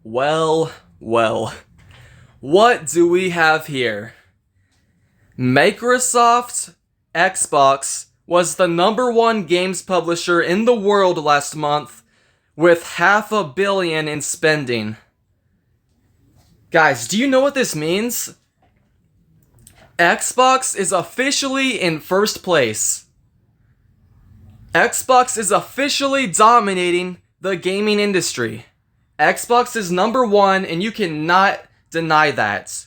Well, well. What do we have here? Microsoft Xbox was the #1 games publisher in the world last month with $500 million in spending. Guys, do you know what this means? Xbox is officially in first place. Xbox is officially dominating the gaming industry. Xbox is #1 and you cannot deny that.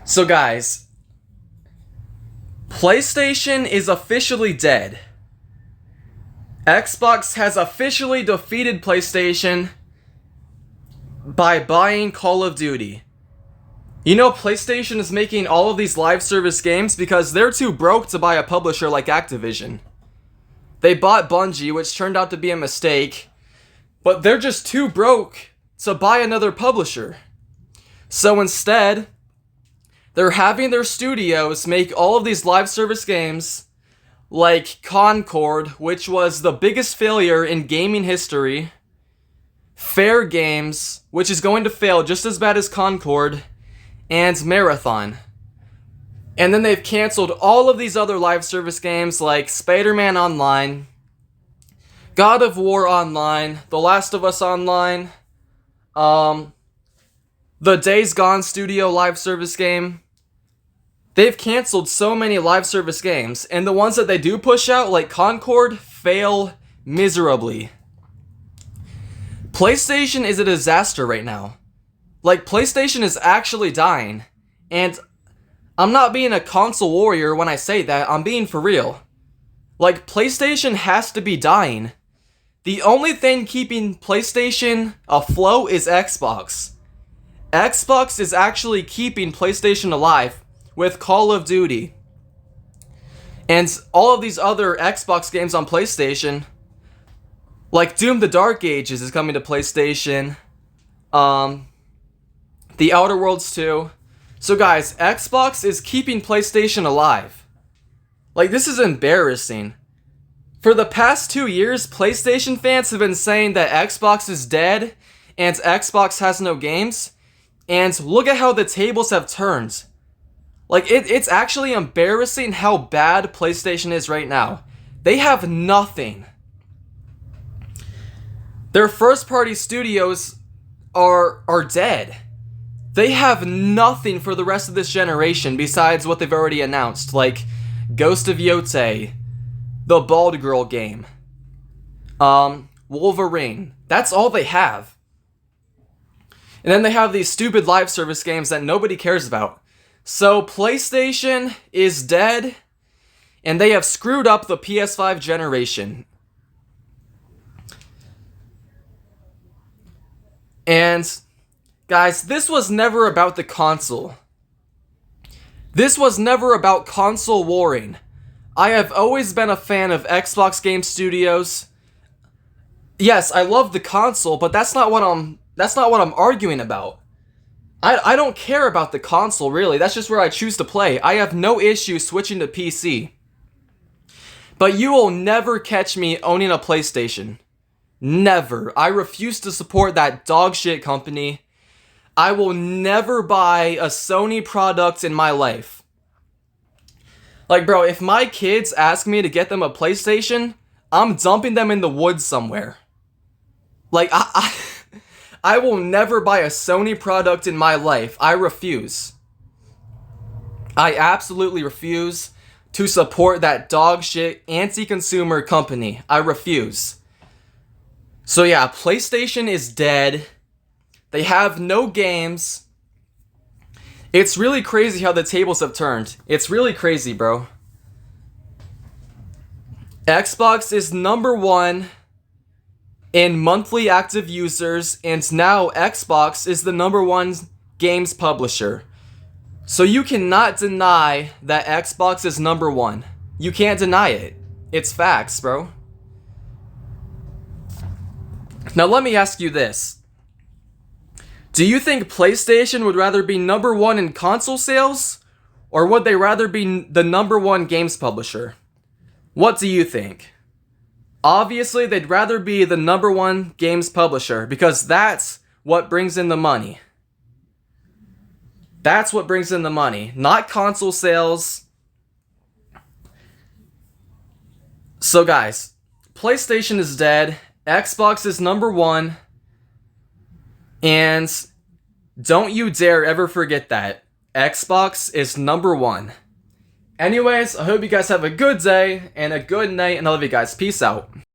So guys, PlayStation is officially dead. Xbox has officially defeated PlayStation by buying Call of Duty. You know, PlayStation is making all of these live service games because they're too broke to buy a publisher like Activision. They bought Bungie, which turned out to be a mistake, but they're just too broke to buy another publisher. So instead, they're having their studios make all of these live service games like Concord, which was the biggest failure in gaming history, Fair Games, which is going to fail just as bad as Concord, and Marathon. And then they've canceled all of these other live service games like Spider-Man Online, God of War Online, The Last of Us Online, the Days Gone Studio live service game. They've canceled so many live service games, and the ones that they do push out, like Concord, fail miserably. PlayStation is a disaster right now. Like, PlayStation is actually dying, and I'm not being a console warrior when I say that, I'm being for real. Like, PlayStation has to be dying. The only thing keeping PlayStation afloat is Xbox. Xbox is actually keeping PlayStation alive with Call of Duty. And all of these other Xbox games on PlayStation, like Doom the Dark Ages is coming to PlayStation. The Outer Worlds 2. So guys, Xbox is keeping PlayStation alive. Like, this is embarrassing. For the past 2 years, PlayStation fans have been saying that Xbox is dead and Xbox has no games. And look at how the tables have turned. Like, it's actually embarrassing how bad PlayStation is right now. They have nothing. Their first-party studios are dead. They have nothing for the rest of this generation besides what they've already announced, like Ghost of Yotei, the Bald Girl game, Wolverine. That's all they have. And then they have these stupid live service games that nobody cares about. So PlayStation is dead, and they have screwed up the PS5 generation. And guys, this was never about the console. This was never about console warring. I have always been a fan of Xbox Game Studios. Yes, I love the console, but that's not what I'm arguing about. I don't care about the console, really. That's just where I choose to play. I have no issue switching to PC. But you will never catch me owning a PlayStation. Never. I refuse to support that dog shit company. I will never buy a Sony product in my life. Like, bro, if my kids ask me to get them a PlayStation, I'm dumping them in the woods somewhere. Like, I will never buy a Sony product in my life. I refuse. I absolutely refuse to support that dog shit anti-consumer company. I refuse. So yeah, PlayStation is dead. They have no games. It's really crazy how the tables have turned. It's really crazy, bro. Xbox is #1 in monthly active users, and now Xbox is the #1 games publisher. So you cannot deny that Xbox is #1. You can't deny it. It's facts, bro. Now let me ask you this. Do you think PlayStation would rather be #1 in console sales, or would they rather be the #1 games publisher? What do you think? Obviously, they'd rather be the #1 games publisher because that's what brings in the money. That's what brings in the money, not console sales. So guys, PlayStation is dead, Xbox is #1, and don't you dare ever forget that. Xbox is #1. Anyways, I hope you guys have a good day and a good night, and I love you guys. Peace out.